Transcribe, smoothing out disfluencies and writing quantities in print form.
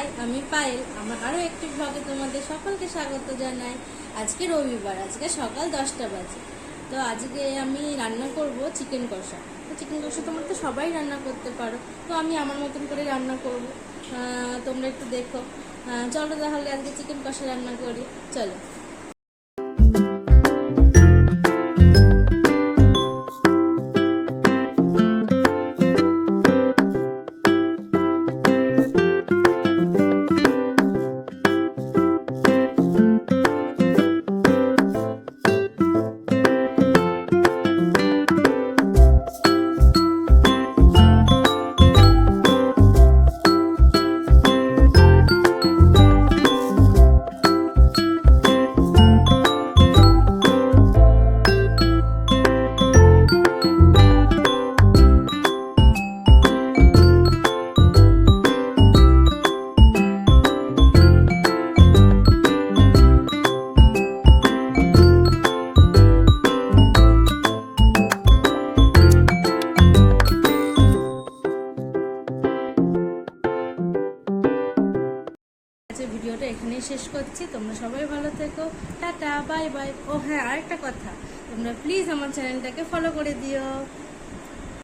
High, আমি পায়েল। আমার আরও একটি ব্লগে তোমাদের সকলকে স্বাগত জানাই। আজকে রবিবার, আজকে সকাল 10টা বাজে। তো আজকে আমি রান্না করব চিকেন কষা। তো চিকেন কষা তোমরা তো সবাই রান্না করতে পারো, তো আমি আমার মতন করে রান্না করব। তোমরা একটু দেখো। চলো তাহলে আজকে চিকেন কষা রান্না করি, চলো। ভিডিওটা এখানেই শেষ করছি। তোমরা সবাই ভালো থেকো, টাটা, বাই বাই। ও হ্যাঁ, আরেকটা কথা, তোমরা প্লিজ আমার চ্যানেলটাকে ফলো করে দিও।